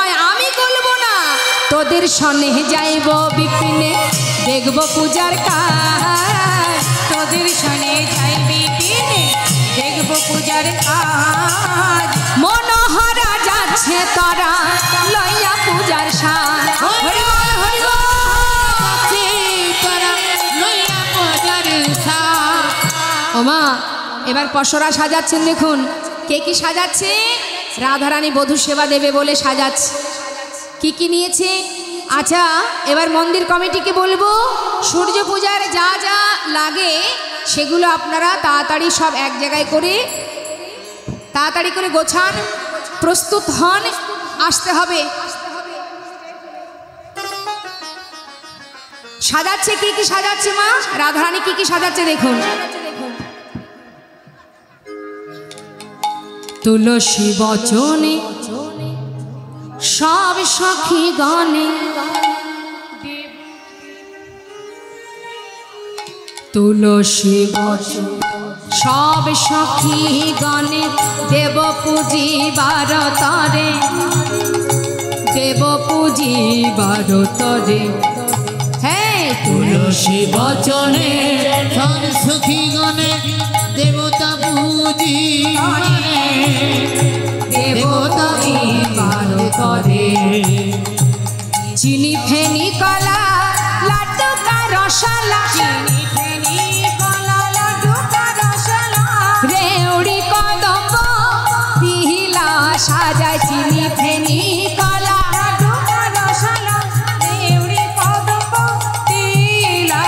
নয় আমি বলবো না, তোদের সনে যাইব বিপিনে দেখব পূজার কাজ। তোদের সনে যাই বিপিনে দেখব পূজার কাজ। মনোহরা যাচ্ছে তারা লইয়া পূজার সাজ। হরি বল হরি বল তারা লইয়া পূজার সাজ। ওমা এবার পশরা সাজাচ্ছেন, দেখুন কে কি সাজাচ্ছে। রাধারানী বধূ সেবা দেবে বলে সাজাচ্ছে। কি কি নিয়েছে? আচ্ছা এবার মন্দির কমিটিকে বলবো সূর্য পূজার যা যা লাগে সেগুলো আপনারা তাড়াতাড়ি সব এক জায়গায় করে তাড়াতাড়ি করে গোছান, প্রস্তুত হন, আসতে হবে। সাজাচ্ছে কি কি সাজাচ্ছে মা রাধারানী, কি কি সাজাচ্ছে দেখুন। তুলসী বচনে সব সখী গণে, তুলসী বচন সব সখী গণে দেব পূজিবার তরে, দেব পূজিবার তরে। হ্যাঁ তুলসী বচনে সব সখী গণে দেবতা পূজি দেবতা পূজিবার তরে। চিনি ফেনি কলা লাড্ডু কা রসলা, চিনি ফেনি কলা লাড্ডু কা রসলা। রেউড়ি কদম্ব দিলা সাজায়, চিনি ফেনি কলা লাড্ডু কা রসলা। রেউড়ি কদম্ব দিলা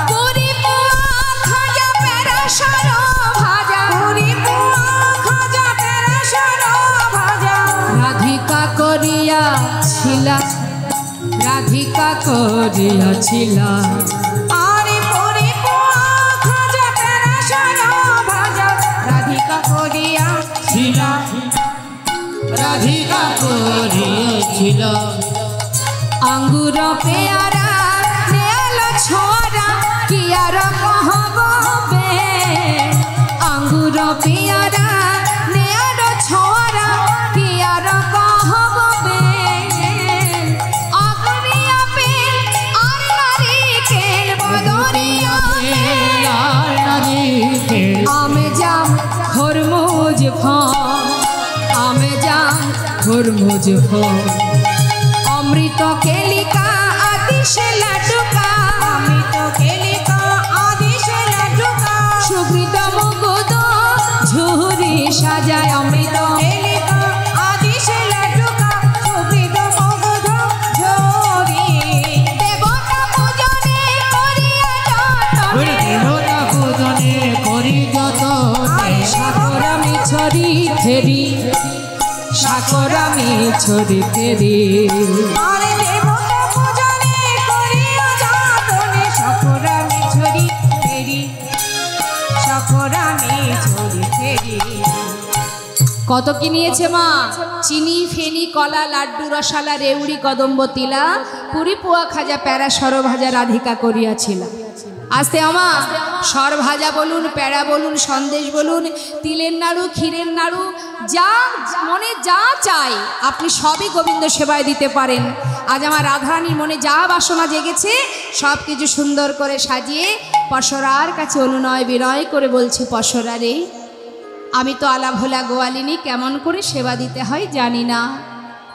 পুরি পুয়া খাজা পেরা সরো ভাজা, পুরি পুয়া খাজা পেরা সরো ভাজা। রাধিকা করিয়া ছিলা, রাধিকা করিয়াছিলা আরে পরে পোয়া খাজা পেরা সরো ভাজা। রাধিকা করিয়াছিলা, রাধিকা করিয়াছিল আঙ্গুর পেয়ারা নেয়াল ছোরা কি আর কহবে। আঙ্গুর পেয়ারা নেয়াল ছোরা কি আর কহবে। আগরিয়া পেল আর নারিকেল বদরিয়া পেল আর নারিকেল। আমে জাম খরমুজ ফল, আমে জাম খরমুজ ফল। অমৃত কেলিকা আদিশ লাড্ডুকা, অমৃত কেলিকা আদিশ লাড্ডুকা। সুগৃত মুগুদ ঝুরি সাজায়, অমৃত কেলিকা আদিশ লাড্ডুকা। সুগৃত মুগুদ ঝুরি দেবতা পূজনে করিয়া যতনে, দেবতা পূজনে করি যত। সাকরামি ছড়ি ফেরি, সাকরামি ছড়ি ফেরি। আরে দেবতা পূজনে করিয়া যতনে, সাকরামি ছড়ি ফেরি, সাকরামি ছড়ি ফেরি। কত কি নিয়েছে মা? চিনি ফেনি কলা লাড্ডু রসালা রেউড়ি কদম্ব তিলা পুরি পোয়া খাজা প্যারা সরো ভাজা রাধিকা করিয়াছিল। আস্তে আমা সর ভাজা বলুন, প্যারা বলুন, সন্দেশ বলুন, তিলের নাড়ু, ক্ষীরের নাড়ু, যা মনে যা চাই আপনি সবই গোবিন্দ সেবায় দিতে পারেন। আজ আমার রাধারানীর মনে যা বাসনা জেগেছে সব কিছু সুন্দর করে সাজিয়ে পশরার কাছে অনুনয় বিনয় করে বলছে, পশরা রে আমি তো আলা ভোলা গোয়ালিনী, কেমন করে সেবা দিতে হয় জানি না,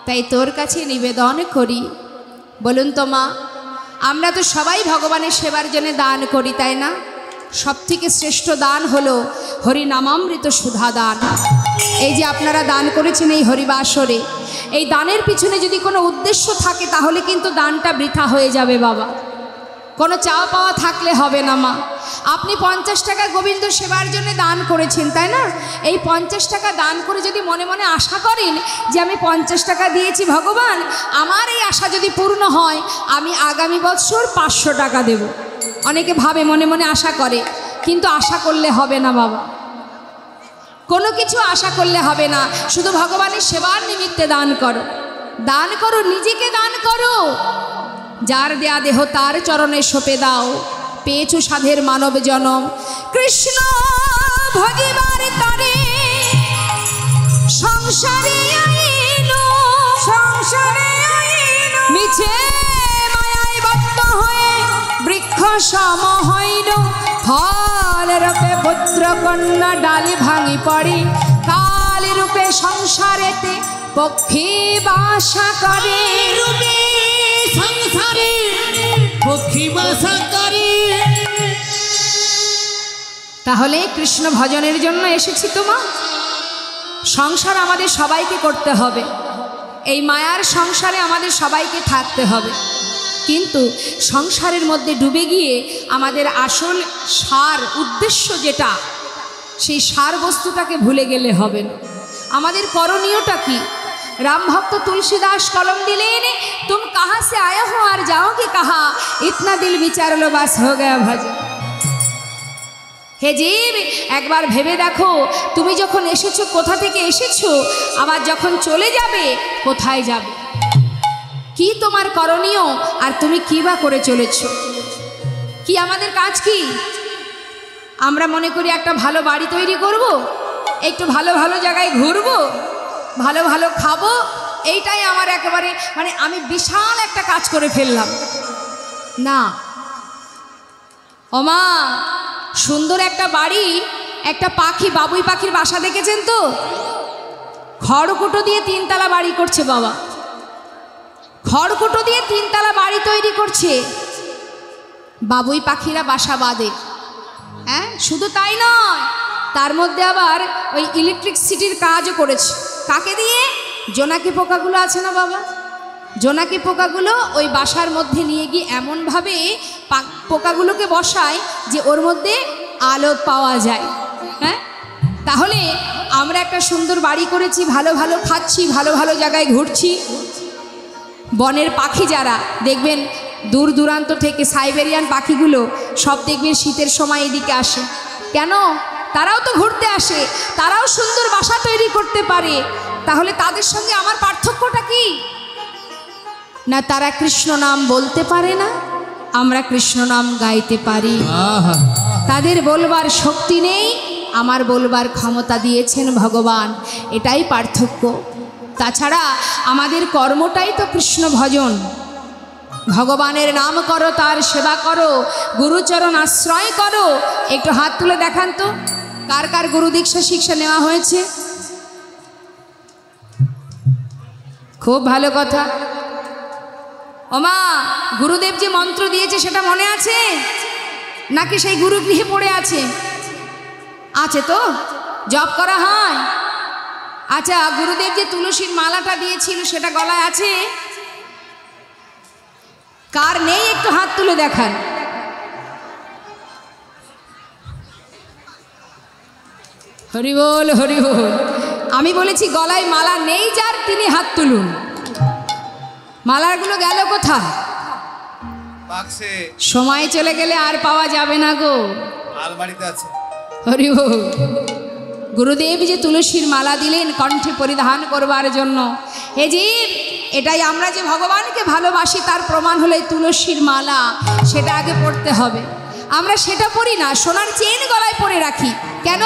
তাই তোর কাছে নিবেদন করি। বলুন তো মা, আমরা তো সবাই ভগবানের সেবার জন্য দান করি তাই না? সব থেকে শ্রেষ্ঠ দান হলো হরিনামামৃত সুধা দান। এই যে আপনারা দান করেছেন এই হরিবাসরে, এই দানের পিছনে যদি কোনো উদ্দেশ্য থাকে তাহলে কিন্তু দানটা বৃথা হয়ে যাবে বাবা। কোনো চাওয়া পাওয়া থাকলে হবে না মা। আপনি 50 টাকা গোবিন্দ সেবার জন্য দান করেছেন তাই না? এই 50 টাকা দান করে যদি মনে মনে আশা করেন যে আমি 50 টাকা দিয়েছি ভগবান, আমার এই আশা যদি পূর্ণ হয় আমি আগামী বছর 500 টাকা দেব। অনেকে ভাবে মনে মনে আশা করে, কিন্তু আশা করলে হবে না বাবা। কোনো কিছু আশা করলে হবে না, শুধু ভগবানের সেবার নিমিত্তে দান করো। দান করো, নিজেকে দান করো। যার দেয়া দেহ তার চরণে সঁপে দাও, পেয়েছো সাধের মানব জনম। কৃষ্ণ ভজিবার তরে সংসারে আইলো, সম হইল ফল রূপে পুত্র কন্যা ডালি ভাঙি পড়ে কাল রূপে সংসারেতে পক্ষী বাসা করে রূপে সংসারে পক্ষী বাসা করে। তাহলে কৃষ্ণ ভজনের জন্য এসেছি তোমা। সংসার আমাদের সবাইকে করতে হবে, এই মায়ার সংসারে আমাদের সবাইকে থাকতে হবে, কিন্তু সংসারের মধ্যে ডুবে গিয়ে আমাদের আসল সার উদ্দেশ্য যেটা, সেই সার বস্তুটাকে ভুলে গেলে হবে না। আমাদের করণীয়টা কি? रामभक्त तुलसीदास कलम दिलेन, तुम कहाँ से आए हो और जाओगे कहाँ, इतना दिल विचार लो बस हो गया भजन। हे जीव एक बार भेबे देखो तुमी जखन एसेछो कोथा थेके एसेछो, आबार जखन चले जाबे कोथाय जाबे, कि तोमार करणीय और तुमी कि बा करे चलेछो, कि आमादेर काज कि? आमरा मने करी एकटा भालो बाड़ी तैरी करब, एकटु भालो भालो जायगाय घुरबो, ভালো ভালো খাবো, এইটাই আমার একেবারে মানে আমি বিশাল একটা কাজ করে ফেললাম না। ওমা সুন্দর একটা বাড়ি, একটা পাখি, বাবুই পাখির বাসা দেখেছেন তো? খড়কুটো দিয়ে তিনতলা বাড়ি করছে বাবা, খড়কুটো দিয়ে তিনতলা বাড়ি তৈরি করছে, বাবুই পাখিরা বাসা বাঁধে। হ্যাঁ, শুধু তাই নয়, তার মধ্যে আবার ওই ইলেকট্রিসিটির কাজও করেছে। কাকে দিয়ে? জোনাকি পোকাগুলো আছে না বাবা, জোনাকি পোকাগুলো ওই বাসার মধ্যে নিয়ে গিয়ে এমনভাবে পোকাগুলোকে বসায় যে ওর মধ্যে আলো পাওয়া যায়। হ্যাঁ, তাহলে আমরা একটা সুন্দর বাড়ি করেছি, ভালো ভালো খাচ্ছি, ভালো ভালো জায়গায় ঘুরছি। বনের পাখি যারা দেখবেন দূর দূরান্ত থেকে সাইবেরিয়ান পাখিগুলো সব দেখবেন শীতের সময় এদিকে আসে কেন? তারাও তো ঘুরতে আসে, তারাও সুন্দর বাসা তৈরি করতে পারে। তাহলে তাদের সঙ্গে আমার পার্থক্যটা কি? না তারা কৃষ্ণ নাম বলতে পারে না, আমরা কৃষ্ণ নাম গাইতে পারি। তাদের বলবার শক্তি নেই, আমার বলবার ক্ষমতা দিয়েছেন ভগবান, এটাই পার্থক্য। তাছাড়া আমাদের কর্মটাই তো কৃষ্ণ ভজন। ভগবানের নাম করো, তার সেবা করো, গুরুচরণ আশ্রয় করো। একটু হাত তুলে দেখান তো কার কার গুরু দীক্ষা শিক্ষা নেওয়া হয়েছে? খুব ভালো কথা। ওমা গুরুদেব যে মন্ত্র দিয়েছে সেটা মনে আছে নাকি সেই গুরুগৃহে পড়ে আছে? আছে তো, জপ করা হয়। আচ্ছা, গুরুদেব যে তুলসীর মালাটা দিয়েছিল সেটা গলায় আছে? কার নেই একটু হাত তুলে দেখান। হরি বল হরি বল। আমি বলেছি গলায় মালা নেই যার, তিনি হাত তুলুন। মালাগুলো গেল কোথায়? সময় চলে গেলে আর পাওয়া যাবে না গো, আলমারিতে আছে। হরি বল। গুরুদেব যে তুলসীর মালা দিলেন কণ্ঠে পরিধান করবার জন্য, হে জীব এটাই আমরা যে ভগবানকে ভালোবাসি তার প্রমাণ হলো এই তুলসীর মালা, সেটা আগে পড়তে হবে। আমরা সেটা পড়ি না, সোনার চেন গলায় পরে রাখি। কেন?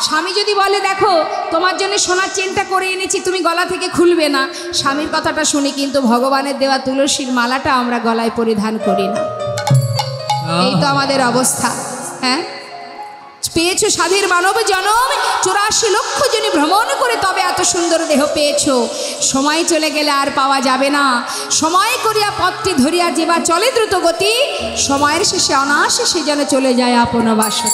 স্বামী যদি বলে দেখো তোমার জন্য সোনার চেনটা করে এনেছি, তুমি গলা থেকে খুলবে না, স্বামীর কথাটা শুনি, কিন্তু ভগবানের দেওয়া তুলসীর মালাটা আমরা গলায় পরিধান করি না। এই তো আমাদের অবস্থা। হ্যাঁ, পেয়েছো স্বাধীর মানব জনম, 84 লক্ষ জনে ভ্রমণ করে তবে এত সুন্দর দেহ পেয়েছো। সময় চলে গেলে আর পাওয়া যাবে না। সময় করিয়া পথটি ধরিয়া যেবা চলে দ্রুত গতি, সময়ের শেষে অনায়াসে সে যেন চলে যায় আপন বাসতে।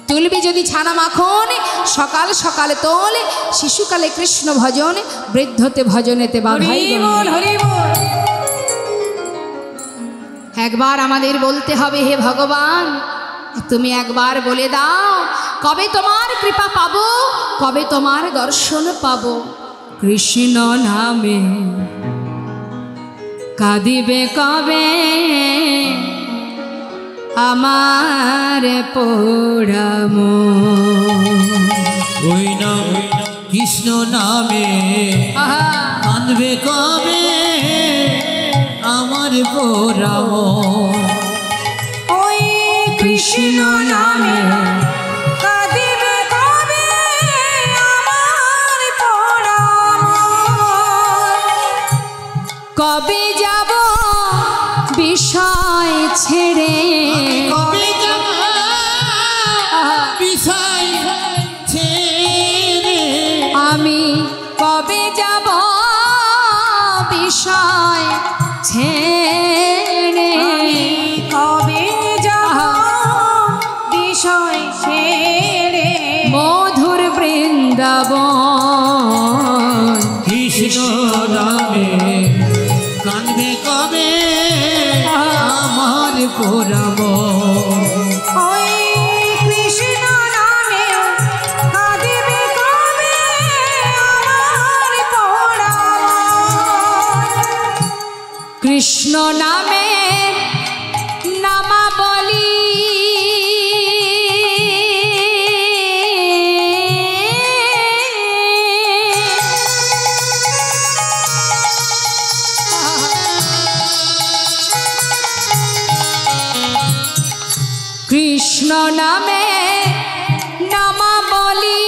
তুলবি যদি ছানা মাখন, সকাল সকালে তোল, শিশুকালে কৃষ্ণ ভজন, বৃদ্ধতে ভজনেতে বাধাই। একবার আমাদের বলতে হবে, হে ভগবান তুমি একবার বলে দাও কবে তোমার কৃপা পাবো, কবে তোমার দর্শন পাবো। কৃষ্ণ নামে কাঁদিবে কবে আমার পোড়াম। ওই নাম কৃষ্ণ নামে কাঁদবে কবে আমার পোড়াম। ওই কৃষ্ণ নামে কাঁদিবে কবে আমার পোড়াম। কবে যাব বিষয় ছেড়ে কবে যাব বিষয় ছেড়ে আমি কবে যাব বিষয় ছেড়ে কবে যাব বিষয় ছেড়ে মধুর বৃন্দাবন কৃষ্ণ নামে কানবে কবে আমার পুরাব ওই কৃষ্ণ নামে কাঁদিবে কবে আমার পোড়ামন। কৃষ্ণ নামে নামাবলী কৃষ্ণ নামে নামাবলী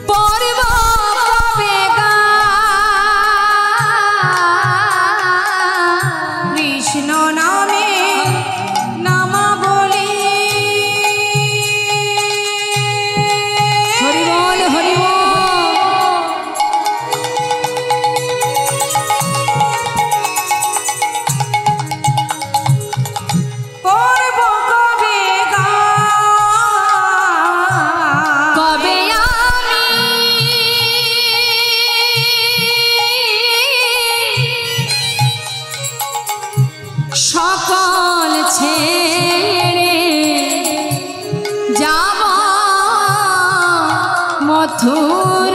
পর্ব কবে গান। কৃষ্ণ নামে নামাবলী হরি বল হরি বল। পর্ব কবে গান। কবে আমি সকল ছেড়ে যাব মথুর